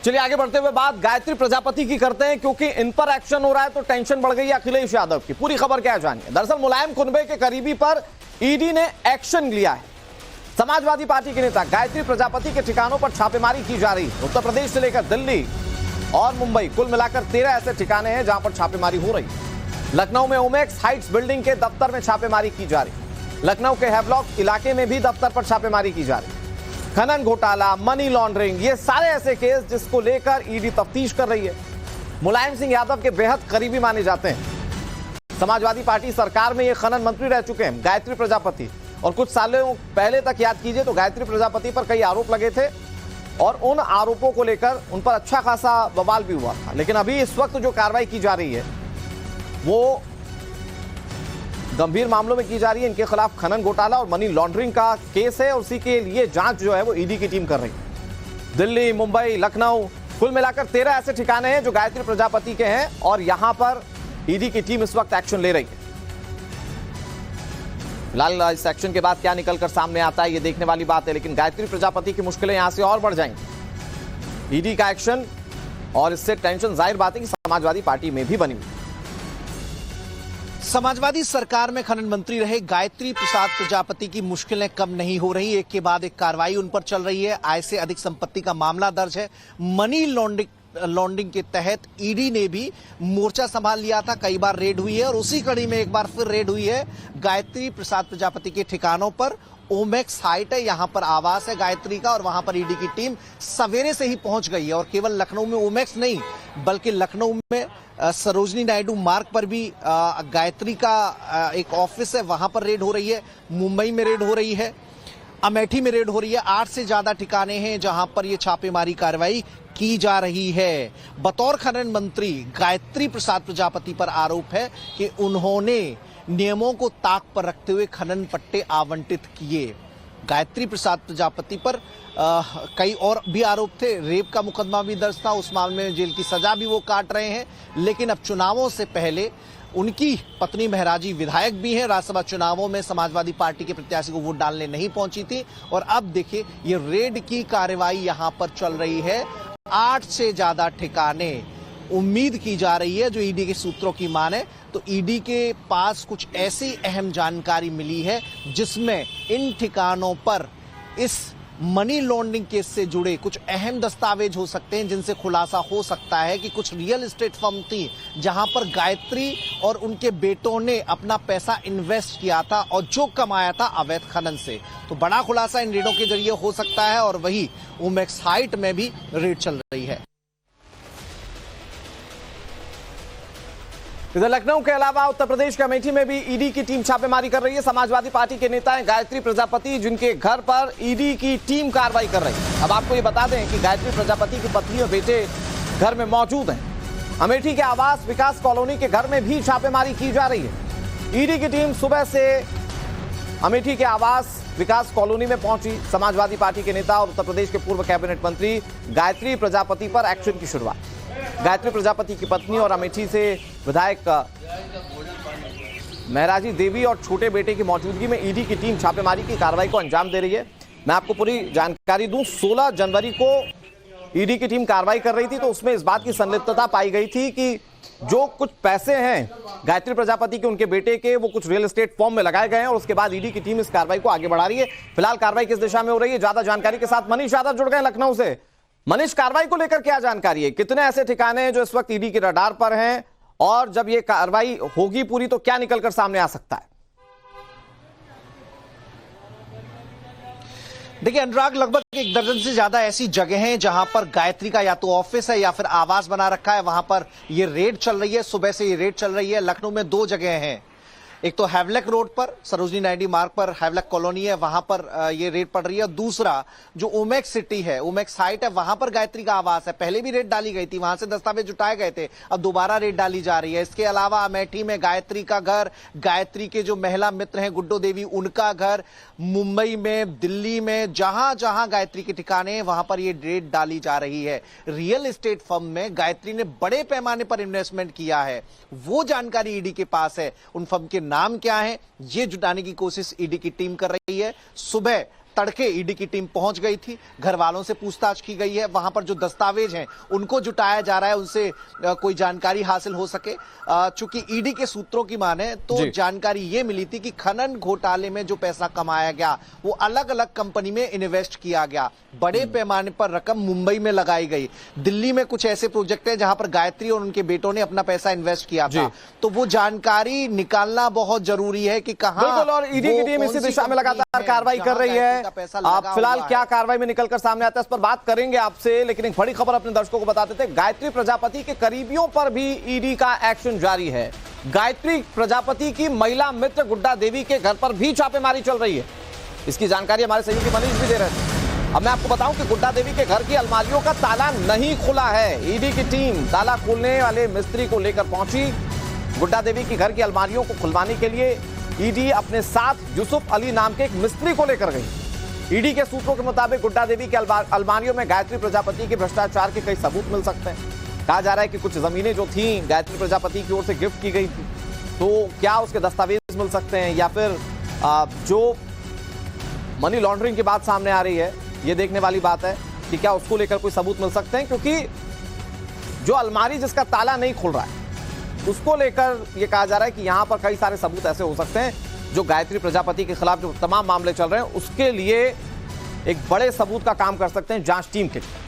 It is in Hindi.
चलिए आगे बढ़ते हुए बात गायत्री प्रजापति की करते हैं, क्योंकि इन पर एक्शन हो रहा है तो टेंशन बढ़ गई है अखिलेश यादव की। पूरी खबर क्या है जानिए। दरअसल मुलायम कुनबे के करीबी पर ईडी ने एक्शन लिया है। समाजवादी पार्टी के नेता गायत्री प्रजापति के ठिकानों पर छापेमारी की जा रही है। उत्तर प्रदेश से लेकर दिल्ली और मुंबई, कुल मिलाकर 13 ऐसे ठिकाने हैं जहां पर छापेमारी हो रही है। लखनऊ में ओमेक्स हाइट्स बिल्डिंग के दफ्तर में छापेमारी की जा रही है। लखनऊ के हैवलॉक इलाके में भी दफ्तर पर छापेमारी की जा रही है। खनन घोटाला, मनी लॉन्ड्रिंग, ये सारे ऐसे केस जिसको लेकर ईडी तफ्तीश कर रही है। मुलायम सिंह यादव के बेहद करीबी माने जाते हैं। समाजवादी पार्टी सरकार में ये खनन मंत्री रह चुके हैं गायत्री प्रजापति, और कुछ सालों पहले तक याद कीजिए तो गायत्री प्रजापति पर कई आरोप लगे थे और उन आरोपों को लेकर उन पर अच्छा खासा बवाल भी हुआ था। लेकिन अभी इस वक्त जो कार्रवाई की जा रही है वो गंभीर मामलों में की जा रही है। इनके खिलाफ खनन घोटाला और मनी लॉन्ड्रिंग का केस है, उसी के लिए जांच जो है वो ईडी की टीम कर रही है। दिल्ली, मुंबई, लखनऊ, कुल मिलाकर 13 ऐसे ठिकाने हैं जो गायत्री प्रजापति के हैं और यहां पर ईडी की टीम इस वक्त एक्शन ले रही है। फिलहाल इस एक्शन के बाद क्या निकलकर सामने आता है ये देखने वाली बात है, लेकिन गायत्री प्रजापति की मुश्किलें यहां से और बढ़ जाएंगी। ईडी का एक्शन और इससे टेंशन जाहिर बात है कि समाजवादी पार्टी में भी बनी हुई। समाजवादी सरकार में खनन मंत्री रहे गायत्री प्रसाद प्रजापति की मुश्किलें कम नहीं हो रही। एक के बाद एक कार्रवाई उन पर चल रही है। आय से अधिक संपत्ति का मामला दर्ज है। मनी लॉन्ड्रिंग के तहत ईडी ने भी मोर्चा संभाल लिया था। कई बार रेड हुई है और उसी कड़ी में एक बार फिर रेड हुई है गायत्री प्रसाद प्रजापति के ठिकानों पर। ओमेक्स हाइट है, यहां पर आवास है गायत्री का, और वहां पर ईडी की टीम सवेरे से ही पहुंच गई है। और केवल लखनऊ में ओमेक्स नहीं, बल्कि लखनऊ में सरोजनी नायडू मार्ग पर भी गायत्री का एक ऑफिस है, वहां पर रेड हो रही है। मुंबई में रेड हो रही है, अमेठी में रेड हो रही है। 8 से ज्यादा ठिकाने हैं जहां पर ये छापेमारी कार्रवाई की जा रही है। बतौर खनन मंत्री गायत्री प्रसाद प्रजापति पर आरोप है कि उन्होंने नियमों को ताक पर रखते हुए खनन पट्टे आवंटित किए। गायत्री प्रसाद प्रजापति पर कई और भी आरोप थे। रेप का मुकदमा भी दर्ज था, उस मामले में जेल की सजा भी वो काट रहे हैं। लेकिन अब चुनावों से पहले उनकी पत्नी महराजी विधायक भी हैं। राज्यसभा चुनावों में समाजवादी पार्टी के प्रत्याशी को वोट डालने नहीं पहुंची थी, और अब देखिए ये रेड की कार्रवाई यहां पर चल रही है। 8 से ज्यादा ठिकाने उम्मीद की जा रही है, जो ईडी के सूत्रों की माने तो ईडी के पास कुछ ऐसी अहम जानकारी मिली है जिसमें इन ठिकानों पर इस मनी लॉन्ड्रिंग केस से जुड़े कुछ अहम दस्तावेज हो सकते हैं, जिनसे खुलासा हो सकता है कि कुछ रियल एस्टेट फर्म थी जहां पर गायत्री और उनके बेटों ने अपना पैसा इन्वेस्ट किया था और जो कमाया था अवैध खनन से। तो बड़ा खुलासा इन रेडों के जरिए हो सकता है, और वही ओमेक्स हाइट में भी रेड चल रही है। इधर लखनऊ के अलावा उत्तर प्रदेश के अमेठी में भी ईडी की टीम छापेमारी कर रही है। समाजवादी पार्टी के नेता हैं गायत्री प्रजापति, जिनके घर पर ईडी की टीम कार्रवाई कर रही है। अब आपको ये बता दें कि गायत्री प्रजापति की पत्नी और बेटे घर में मौजूद हैं। अमेठी के आवास विकास कॉलोनी के घर में भी छापेमारी की जा रही है। ईडी की टीम सुबह से अमेठी के आवास विकास कॉलोनी में पहुंची। समाजवादी पार्टी के नेता और उत्तर प्रदेश के पूर्व कैबिनेट मंत्री गायत्री प्रजापति पर एक्शन की शुरुआत। गायत्री प्रजापति की पत्नी और अमेठी से विधायक महराजी देवी और छोटे बेटे की मौजूदगी में ईडी की टीम छापेमारी की कार्रवाई को अंजाम दे रही है। मैं आपको पूरी जानकारी दूं, 16 जनवरी को ईडी की टीम कार्रवाई कर रही थी, तो उसमें इस बात की संलिप्तता पाई गई थी कि जो कुछ पैसे हैं गायत्री प्रजापति के, उनके बेटे के, वो कुछ रियल एस्टेट फॉर्म में लगाए गए हैं, और उसके बाद ईडी की टीम इस कार्रवाई को आगे बढ़ा रही है। फिलहाल कार्रवाई किस दिशा में हो रही है, ज्यादा जानकारी के साथ मनीष यादव जुड़ गए लखनऊ से। मनीष, कार्रवाई को लेकर क्या जानकारी है? कितने ऐसे ठिकाने हैं जो इस वक्त ईडी के रडार पर हैं, और जब ये कार्रवाई होगी पूरी तो क्या निकलकर सामने आ सकता है? देखिए अनुराग, लगभग 1 दर्जन से ज्यादा ऐसी जगह हैं जहां पर गायत्री का या तो ऑफिस है या फिर आवास बना रखा है। वहां पर ये रेड चल रही है, सुबह से ये रेड चल रही है। लखनऊ में 2 जगह हैं। एक तो हैवलक रोड पर सरोजनी नायडू मार्ग पर हैवलक कॉलोनी है, वहां पर ये रेड पड़ रही है। दूसरा जो ओमेक्स सिटी है, ओमेक्स हाइट है, वहां पर गायत्री का आवास है। पहले भी रेड डाली गई थी, वहां से दस्तावेज जुटाए गए थे, अब दोबारा रेड डाली जा रही है। इसके अलावा अमेठी में गायत्री का घर, गायत्री के जो महिला मित्र हैं गुड्डो देवी, उनका घर, मुंबई में, दिल्ली में, जहां जहां गायत्री के ठिकाने हैं वहां पर ये रेड डाली जा रही है। रियल एस्टेट फर्म में गायत्री ने बड़े पैमाने पर इन्वेस्टमेंट किया है, वो जानकारी ईडी के पास है। उन फर्म के नाम क्या है ये जुटाने की कोशिश ईडी की टीम कर रही है। सुबह तड़के ईडी की टीम पहुंच गई थी, घर वालों से पूछताछ की गई है, वहां पर जो दस्तावेज हैं उनको जुटाया जा रहा है, उनसे कोई जानकारी हासिल हो सके। चूंकि ईडी के सूत्रों की माने तो जानकारी ये मिली थी कि खनन घोटाले में जो पैसा कमाया गया वो अलग अलग कंपनी में इन्वेस्ट किया गया, बड़े पैमाने पर रकम मुंबई में लगाई गई, दिल्ली में कुछ ऐसे प्रोजेक्ट है जहां पर गायत्री और उनके बेटों ने अपना पैसा इन्वेस्ट किया था। तो वो जानकारी निकालना बहुत जरूरी है कि कहां, और ईडी की टीम इसी दिशा में लगातार कार्रवाई कर रही है। आप फिलहाल क्या कार्रवाई में निकलकर सामने आता है इस पर बात करेंगे आपसे, लेकिन एक बड़ी खबर अपने दर्शकों को बताते थे। गायत्री प्रजापति के करीबियों पर भी ईडी का एक्शन जारी है। गायत्री प्रजापति की महिला मित्र गुड्डा देवी के घर पर भी छापेमारी चल रही है। इसकी जानकारी हमारे सहयोगी मनीष भी दे रहे थे। अब मैं आपको बताऊं कि गुड्डा देवी के घर की अलमारियों का ताला नहीं खुला है। ईडी की टीम ताला खोलने वाले मिस्त्री को लेकर पहुंची। गुड्डा देवी की घर की अलमारियों को खुलवाने के लिए ईडी अपने साथ यूसुफ अली नाम के एक मिस्त्री को लेकर गई। ईडी के सूत्रों के मुताबिक गुड्डा देवी के अलमारियों में गायत्री प्रजापति के भ्रष्टाचार के कई सबूत मिल सकते हैं। कहा जा रहा है कि कुछ जमीनें जो थी गायत्री प्रजापति की ओर से गिफ्ट की गई थी, तो क्या उसके दस्तावेज मिल सकते हैं, या फिर जो मनी लॉन्ड्रिंग की बात सामने आ रही है, ये देखने वाली बात है कि क्या उसको लेकर कोई सबूत मिल सकते हैं। क्योंकि जो अलमारी जिसका ताला नहीं खुल रहा है उसको लेकर यह कहा जा रहा है कि यहां पर कई सारे सबूत ऐसे हो सकते हैं जो गायत्री प्रजापति के खिलाफ जो तमाम मामले चल रहे हैं उसके लिए एक बड़े सबूत का काम कर सकते हैं जांच टीम के लिए।